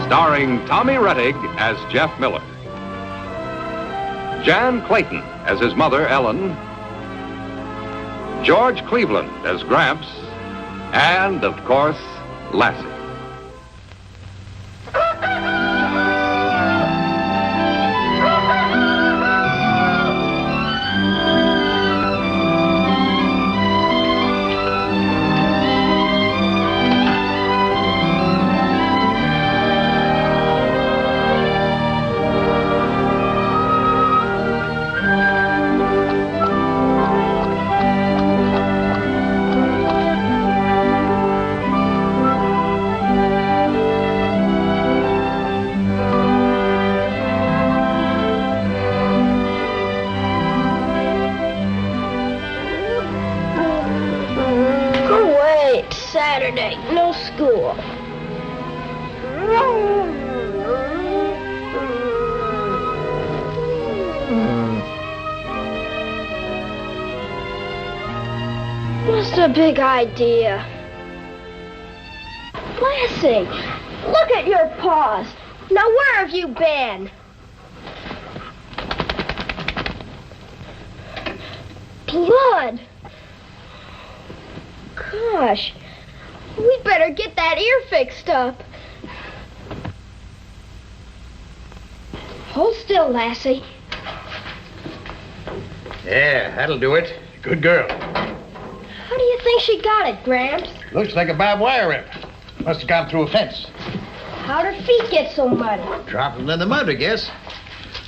starring Tommy Rettig as Jeff Miller, Jan Clayton as his mother, Ellen, George Cleveland as Gramps, and, of course, Lassie. Saturday, no school. What's the big idea? Lassie, look at your paws. Now where have you been? Blood. Gosh. We'd better get that ear fixed up. Hold still, Lassie. Yeah, that'll do it. Good girl. How do you think she got it, Gramps? Looks like a barbed wire rip. Must have gone through a fence. How'd her feet get so muddy? Dropping in the mud, I guess.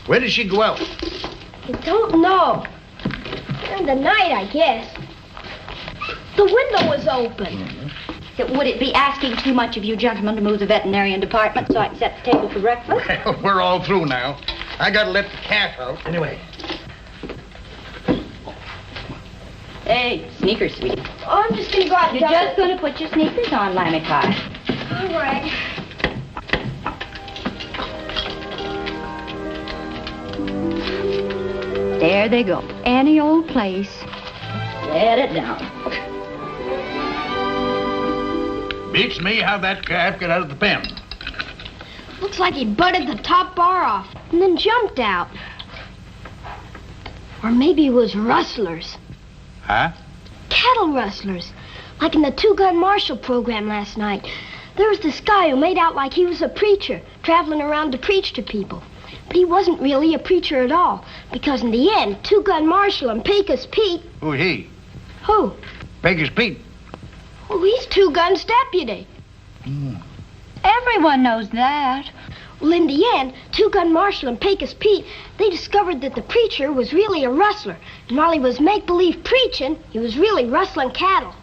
Where did she go out? I don't know. During the night, I guess. The window was open. Would it be asking too much of you gentlemen to move the veterinarian department so I can set the table for breakfast? Well, we're all through now. I gotta let the calf out. Anyway. Hey, sneakers, sweetie. Oh, I'm just gonna go out and You're just gonna put your sneakers on, Limey Pie. All right. There they go. Any old place. Let it down. Beats me how that calf got out of the pen. Looks like he butted the top bar off and then jumped out. Or maybe it was rustlers. Huh? Cattle rustlers. Like in the two-gun marshal program last night. There was this guy who made out like he was a preacher, traveling around to preach to people. But he wasn't really a preacher at all, because in the end, two-gun marshal and Pecos Pete... Who's he? Who? Pecos Pete. Well, he's Two Guns deputy. Everyone knows that. Well, in the end, Two Gun Marshal and Pecos Pete, they discovered that the preacher was really a rustler. And while he was make-believe preaching, he was really rustling cattle.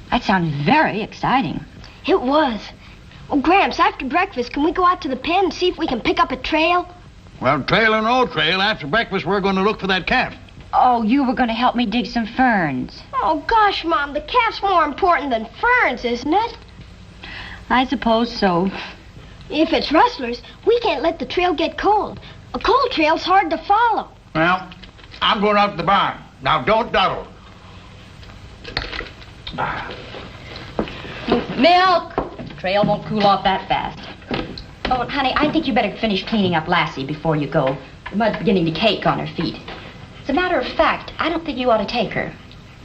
That sounds very exciting. It was. Oh, Gramps, after breakfast, can we go out to the pen and see if we can pick up a trail? Well, trail or no trail, after breakfast we're going to look for that calf. Oh, you were going to help me dig some ferns. Oh, gosh, Mom, the calf's more important than ferns, isn't it? I suppose so. If it's rustlers, we can't let the trail get cold. A cold trail's hard to follow. Well, I'm going out to the barn. Now, don't dawdle. Milk! The trail won't cool off that fast. Oh, honey, I think you better finish cleaning up Lassie before you go. The mud's beginning to cake on her feet. As a matter of fact, I don't think you ought to take her.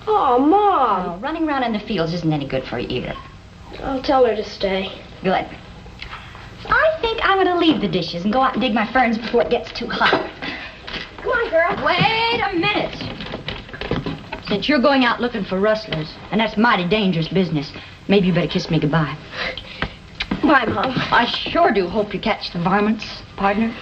Oh, Mom. Oh, running around in the fields isn't any good for you either. I'll tell her to stay. Good. I think I'm going to leave the dishes and go out and dig my ferns before it gets too hot. Come on, girl. Wait a minute. Since you're going out looking for rustlers, and that's mighty dangerous business, maybe you better kiss me goodbye. Bye, Mom. I sure do hope you catch the varmints, partner.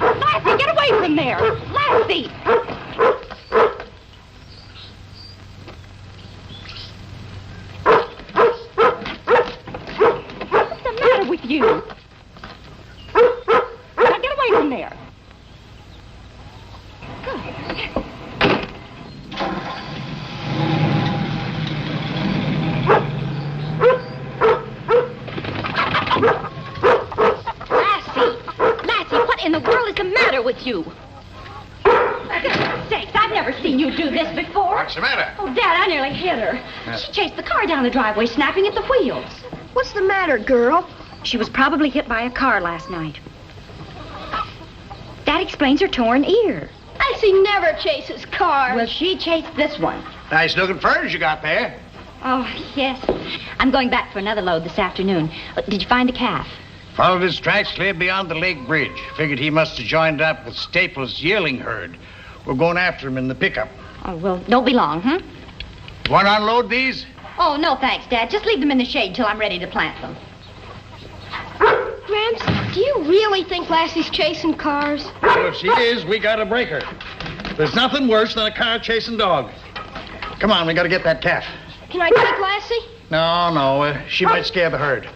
Lassie, get away from there! Lassie! What's the matter with with you? For goodness sakes, I've never seen you do this before. What's the matter? Oh, Dad, I nearly hit her. She chased the car down the driveway, snapping at the wheels. What's the matter, girl? She was probably hit by a car last night. That explains her torn ear. Lassie never chases cars. Well, she chased this one. Nice looking furs you got there. Oh, yes. I'm going back for another load this afternoon. Did you find a calf? Followed his tracks clear beyond the lake bridge. Figured he must have joined up with Staples' yearling herd. We're going after him in the pickup. Oh, well, don't be long, huh? Want to unload these? Oh, no, thanks, Dad. Just leave them in the shade till I'm ready to plant them. Gramps, do you really think Lassie's chasing cars? Well, if she is, we gotta break her. There's nothing worse than a car chasing dog. Come on, we gotta get that calf. Can I take Lassie? No, she might scare the herd.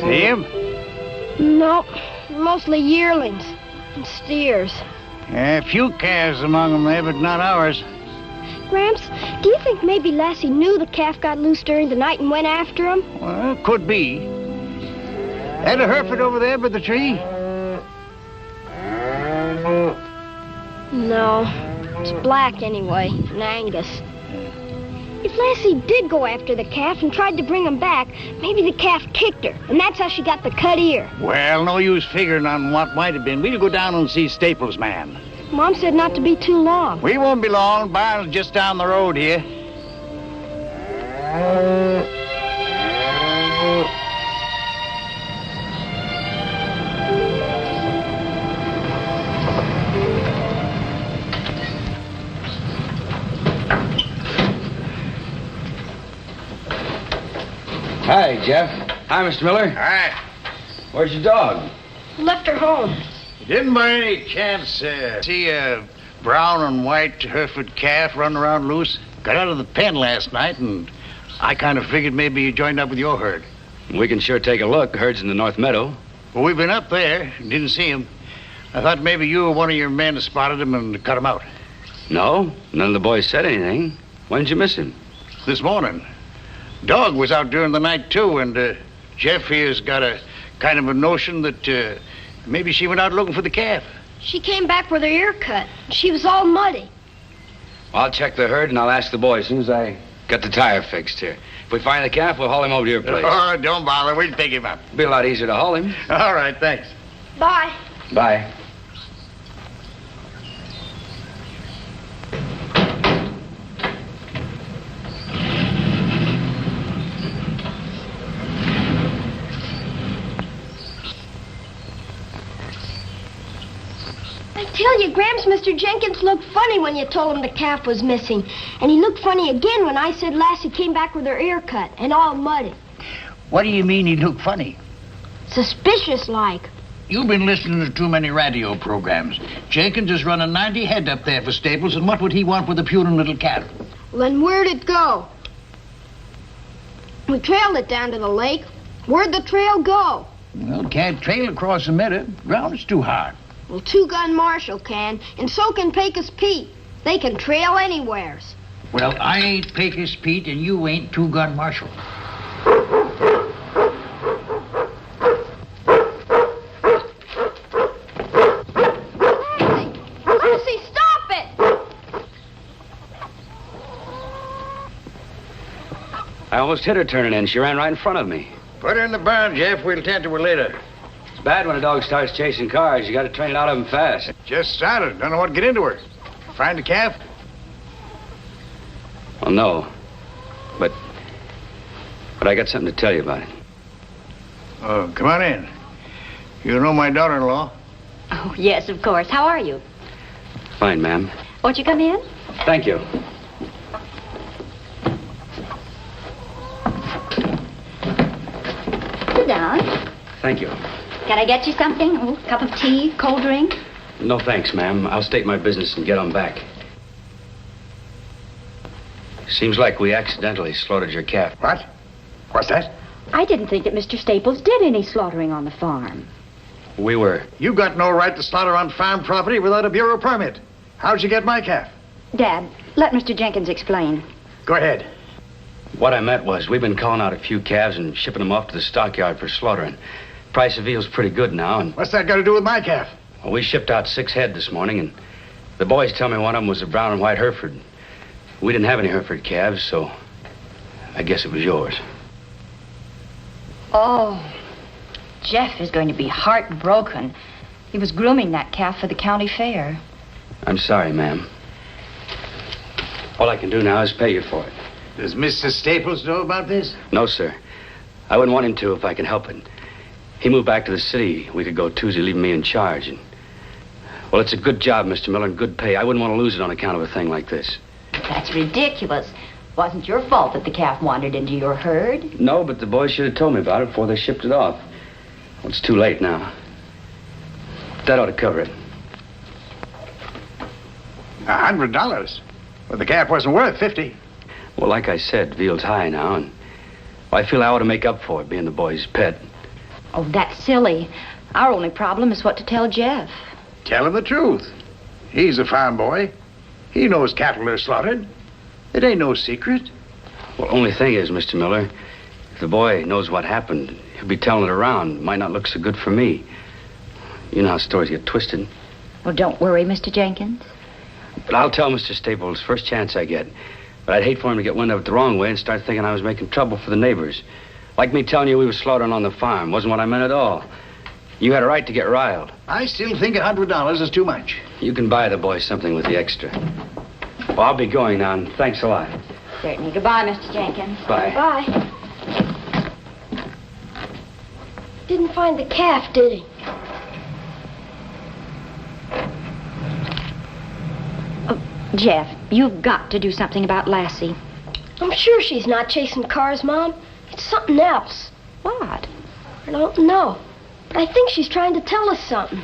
See him? No, mostly yearlings and steers. A few calves among them there, but not ours. Gramps, do you think maybe Lassie knew the calf got loose during the night and went after him? Well, could be. That a Hereford over there by the tree? No, it's black anyway, an Angus. If Lassie did go after the calf and tried to bring him back, maybe the calf kicked her, and that's how she got the cut ear. Well, no use figuring on what might have been. We'll go down and see Staples' man. Mom said not to be too long. We won't be long. Barn's just down the road here. Hi, Jeff. Hi, Mr. Miller. All right. Where's your dog? Left her home. Didn't by any chance see a brown and white Hereford calf running around loose? Got out of the pen last night, and I kind of figured maybe you joined up with your herd. We can sure take a look. Herd's in the North Meadow. Well, we've been up there, didn't see him. I thought maybe you or one of your men spotted him and cut him out. No, none of the boys said anything. When did you miss him? This morning. Dog was out during the night, too, and Jeff here's got a kind of a notion that maybe she went out looking for the calf. She came back with her ear cut. She was all muddy. I'll check the herd and I'll ask the boys as soon as I got the tire fixed here. If we find the calf, we'll haul him over to your place. Oh, don't bother. We'll pick him up. Be a lot easier to haul him. All right, thanks. Bye. Bye. I tell you, Gramps, Mr. Jenkins looked funny when you told him the calf was missing. And he looked funny again when I said Lassie came back with her ear cut and all muddy. What do you mean he looked funny? Suspicious like. You've been listening to too many radio programs. Jenkins is running 90 head up there for Staples, and what would he want with a puling little calf? Well, then where'd it go? We trailed it down to the lake. Where'd the trail go? Well, can't trail across the meadow. Ground's too hard. Well, Two-Gun Marshall can, and so can Pecos Pete. They can trail anywheres. Well, I ain't Pecos Pete, and you ain't Two-Gun Marshall. Lassie, stop it! I almost hit her turning in. She ran right in front of me. Put her in the barn, Jeff. We'll tend to her later. It's bad when a dog starts chasing cars. You got to train it out of them fast. Just started. Don't know what to get into her. Find a calf? Well, no. But I got something to tell you about it. Oh, come on in. You know my daughter-in-law? Oh, yes, of course. How are you? Fine, ma'am. Won't you come in? Thank you. Sit down. Thank you. Can I get you something? Oh, cup of tea, cold drink? No, thanks, ma'am. I'll state my business and get on back. Seems like we accidentally slaughtered your calf. What? What's that? I didn't think that Mr. Staples did any slaughtering on the farm. We were. You got no right to slaughter on farm property without a bureau permit. How'd you get my calf? Dad, let Mr. Jenkins explain. Go ahead. What I meant was, we've been calling out a few calves and shipping them off to the stockyard for slaughtering. Price of veal's pretty good now, and What's that got to do with my calf? well, we shipped out 6 head this morning, and the boys tell me one of them was a brown and white Hereford. We didn't have any Hereford calves, so I guess it was yours. Oh, Jeff is going to be heartbroken. He was grooming that calf for the county fair. I'm sorry, ma'am. All I can do now is pay you for it. Does Mr. Staples know about this? No, sir. I wouldn't want him to if I can help it. He moved back to the city a week ago Tuesday, leaving me in charge. And, well, it's a good job, Mr. Miller, and good pay. I wouldn't want to lose it on account of a thing like this. That's ridiculous. Wasn't your fault that the calf wandered into your herd. No, but the boys should have told me about it before they shipped it off. Well, it's too late now. That ought to cover it. $100? Well, the calf wasn't worth 50. Well, like I said, veal's high now, and well, I feel I ought to make up for it, being the boy's pet. Oh, that's silly. Our only problem is what to tell Jeff. Tell him the truth. He's a farm boy. He knows cattle are slaughtered. It ain't no secret. Well, only thing is, Mr. Miller, if the boy knows what happened, he'll be telling it around. It might not look so good for me. You know how stories get twisted. Well, don't worry, Mr. Jenkins. But I'll tell Mr. Staples first chance I get. But I'd hate for him to get wind of it the wrong way and start thinking I was making trouble for the neighbors. Like me telling you we were slaughtering on the farm. Wasn't what I meant at all. You had a right to get riled. I still think $100 is too much. You can buy the boy something with the extra. Well, I'll be going now, and thanks a lot. Certainly. Goodbye, Mr. Jenkins. Bye. Bye. Didn't find the calf, did he? Jeff, you've got to do something about Lassie. I'm sure she's not chasing cars, Mom. It's something else. What? I don't know. But I think she's trying to tell us something.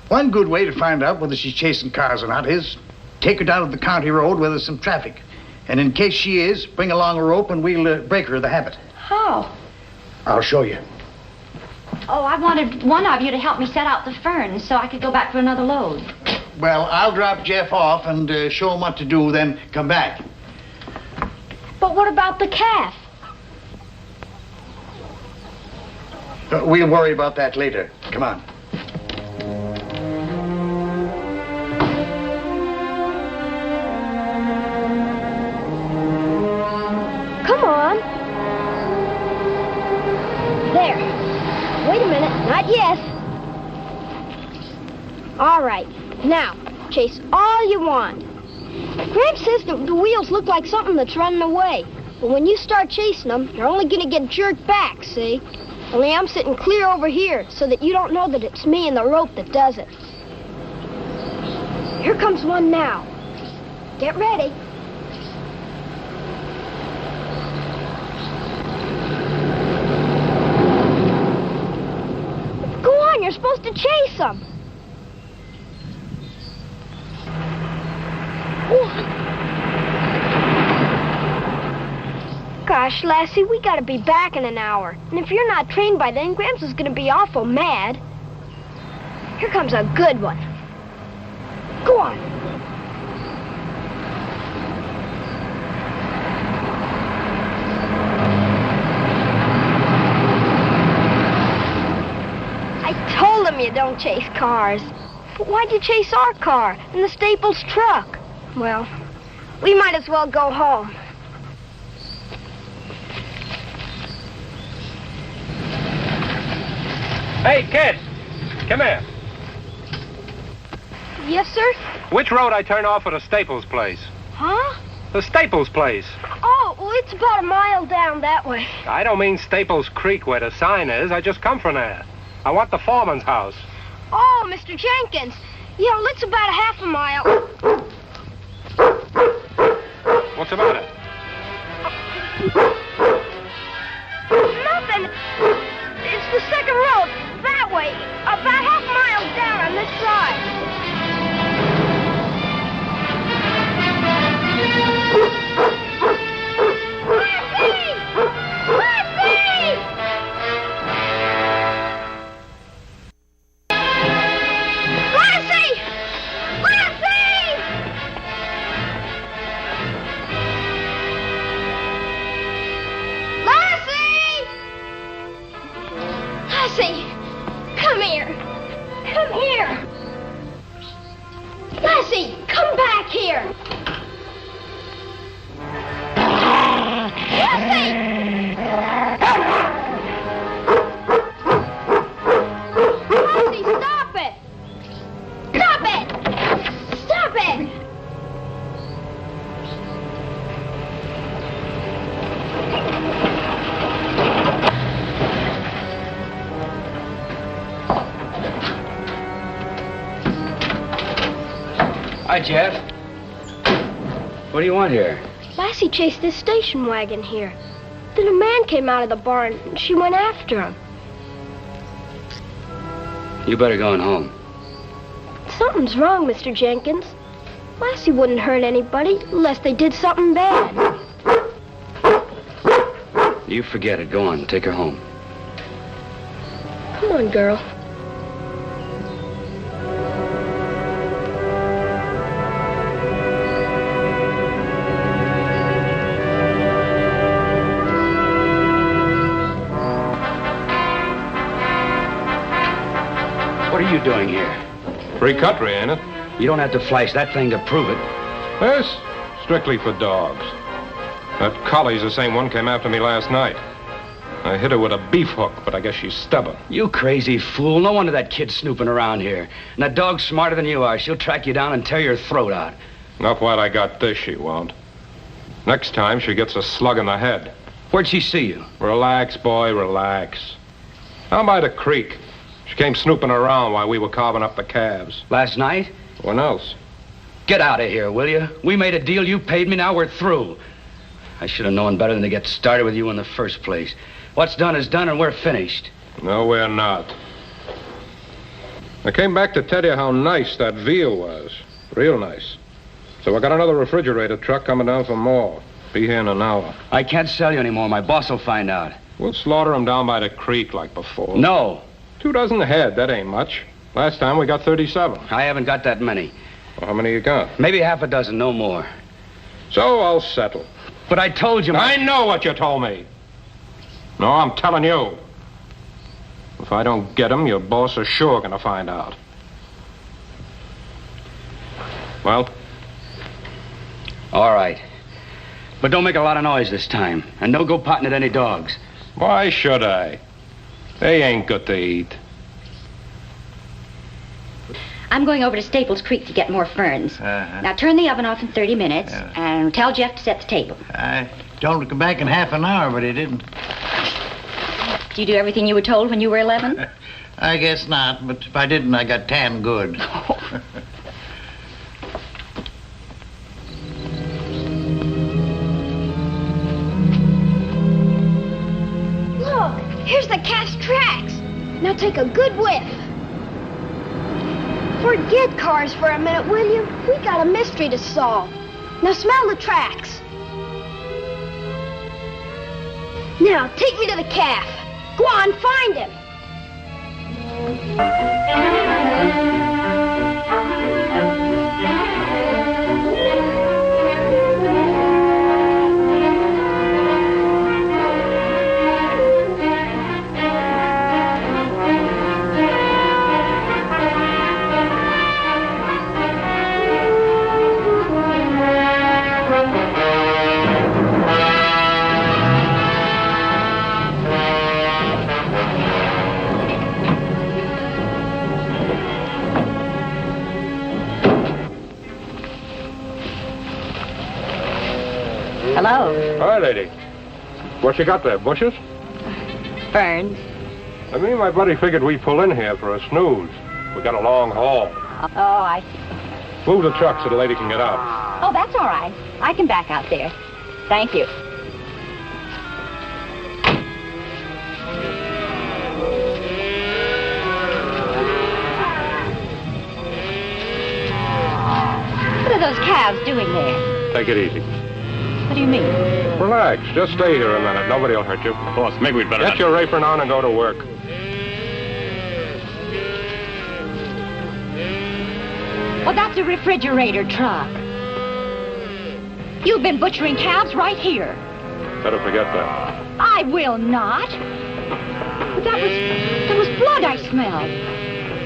One good way to find out whether she's chasing cars or not is take her down to the county road where there's some traffic. And in case she is, bring along a rope and we'll break her of the habit. How? I'll show you. Oh, I wanted one of you to help me set out the ferns so I could go back for another load. Well, I'll drop Jeff off and show him what to do, then come back. But what about the calf? We'll worry about that later. Come on. Come on. There. Wait a minute. Not yet. All right. Now, chase all you want. Gramps says the wheels look like something that's running away. But when you start chasing them, you're only going to get jerked back, see? Only I'm sitting clear over here so that you don't know that it's me and the rope that does it. Here comes one now. Get ready. Go on, you're supposed to chase them. Gosh, Lassie, we gotta be back in an hour. And if you're not trained by then, Gramps is gonna be awful mad. Here comes a good one. Go on. I told him you don't chase cars. But why'd you chase our car and the Staples truck? Well, we might as well go home. Hey, kid, come here. Yes, sir? Which road I turn off at the Staples place? Huh? The Staples place. Oh, well, it's about a mile down that way. I don't mean Staples Creek where the sign is. I just come from there. I want the foreman's house. Oh, Mr. Jenkins. Yeah, well, it's about a half a mile. What's the matter? Nothing. It's the second road. That way. About half a mile down on this side. Lassie! Come here! Come here! Lassie, come back here! Lassie! Lassie, stop it! Stop it! Stop it! Hi, Jeff. What do you want here? Lassie chased this station wagon here. Then a man came out of the barn and she went after him. You better go on home. Something's wrong, Mr. Jenkins. Lassie wouldn't hurt anybody unless they did something bad. You forget it. Go on. Take her home. Come on, girl. What are you doing here? Free country, ain't it? You don't have to flash that thing to prove it. Yes, strictly for dogs. That collie's the same one came after me last night. I hit her with a beef hook, but I guess she's stubborn. You crazy fool. No wonder that kid's snooping around here. And that dog's smarter than you are. She'll track you down and tear your throat out. Not while I got this, she won't. Next time, she gets a slug in the head. Where'd she see you? Relax, boy, relax. Down by the creek. She came snooping around while we were carving up the calves. Last night? When else? Get out of here, will you? We made a deal, you paid me, now we're through. I should have known better than to get started with you in the first place. What's done is done and we're finished. No, we're not. I came back to tell you how nice that veal was. Real nice. So I got another refrigerator truck coming down for more. Be here in an hour. I can't sell you anymore. My boss will find out. We'll slaughter them down by the creek like before. No. 2 dozen ahead, that ain't much. Last time we got 37. I haven't got that many. Well, how many you got? Maybe half a dozen, no more. So I'll settle. But I told you... I know what you told me. No, I'm telling you. If I don't get him, your boss is sure gonna find out. Well? All right. But don't make a lot of noise this time. And don't go potting at any dogs. Why should I? They ain't good to eat. I'm going over to Staples Creek to get more ferns. Now turn the oven off in 30 minutes and tell Jeff to set the table. I told him to come back in half an hour, but he didn't. Did you do everything you were told when you were 11? I guess not, but if I didn't, I got tan good. Look, here's the calf's tracks. Now take a good whiff. Forget cars for a minute, will you? We got a mystery to solve. Now smell the tracks. Now take me to the calf. Go on, find him. Hello. Hi, lady. What you got there, bushes? Ferns. I mean, my buddy figured we'd pull in here for a snooze. We got a long haul. Oh, I see. Move the truck so the lady can get out. Oh, that's all right. I can back out there. Thank you. What are those calves doing there? Take it easy. What do you mean? Relax. Just stay here a minute. Nobody will hurt you. Boss, maybe we'd better... Get your apron on and go to work. Well, that's a refrigerator truck. You've been butchering calves right here. Better forget that. I will not. But that was smell.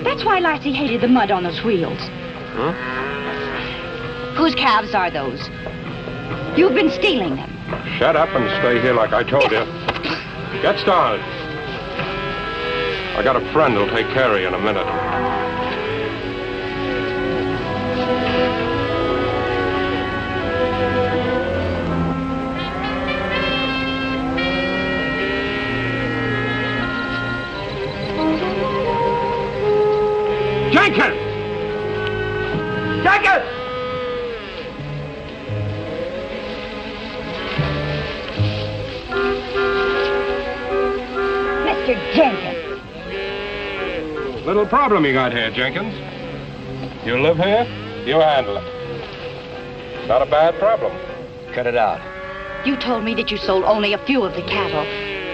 That's why Lassie hated the mud on those wheels. Huh? Whose calves are those? You've been stealing them. Shut up and stay here like I told you. Get started. I got a friend who'll take care of you in a minute. Jenkins! Jenkins! Mr. Jenkins. Little problem you got here, Jenkins. You live here, you handle it. Not a bad problem. Cut it out. You told me that you sold only a few of the cattle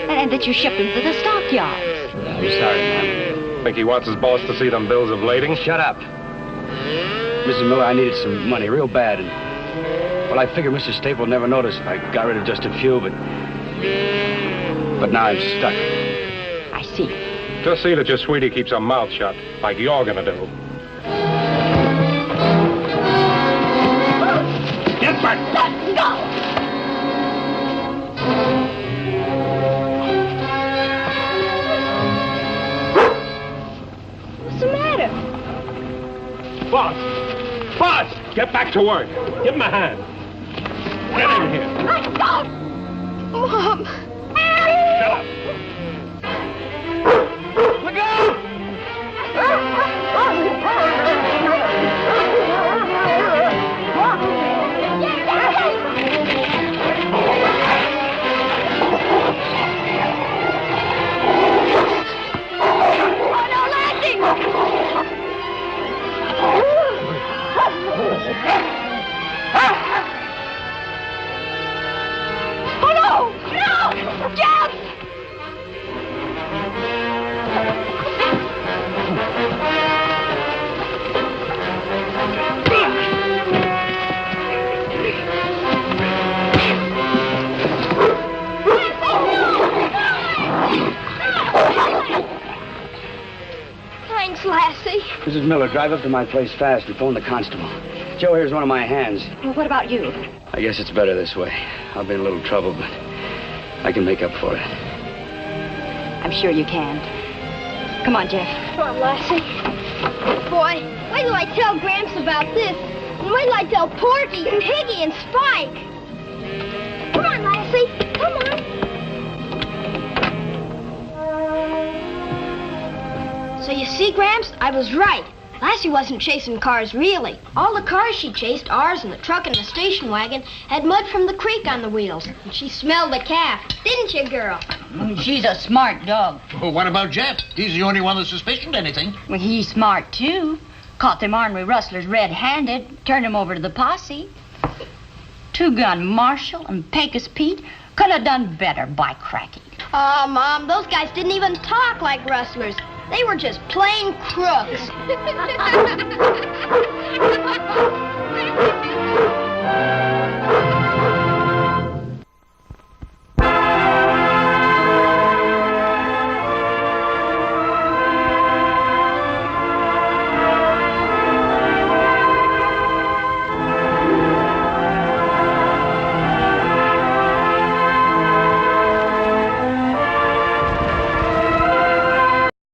and that you shipped them to the stockyards. I'm sorry, ma'am. Think he wants his boss to see them bills of lading? Shut up. Mrs. Miller, I needed some money real bad, and well, I figured Mr. Staple would never notice if I got rid of just a few, but now I'm stuck. I see. Just see that your sweetie keeps her mouth shut, like you're gonna do. Get back! Let go! What's the matter? Boss! Boss! Get back to work. Give him a hand. Get in here. Let go! Mom! Shut up. Look out! Oh, no, Lassie! Oh, no! No! Jeff! Thanks, Lassie. Mrs. Miller, drive up to my place fast and phone the constable. Joe here's one of my hands. Well, what about you? I guess it's better this way. I'll be in a little trouble, but I can make up for it. I'm sure you can. Come on, Jeff. Come on, Lassie. Boy, wait till I tell Gramps about this. And wait till I tell Porky and Piggy and Spike. Come on, Lassie. Come on. So you see, Gramps, I was right. Lassie wasn't chasing cars, really. All the cars she chased, ours and the truck and the station wagon, had mud from the creek on the wheels. And she smelled the calf. Didn't you, girl? She's a smart dog. Well, what about Jeff? He's the only one that suspicioned anything. Well, he's smart, too. Caught them ornery rustlers red-handed, turned them over to the posse. Two-Gun Marshall and Pecos Pete could have done better, by cracky. Oh, Mom, those guys didn't even talk like rustlers. They were just plain crooks.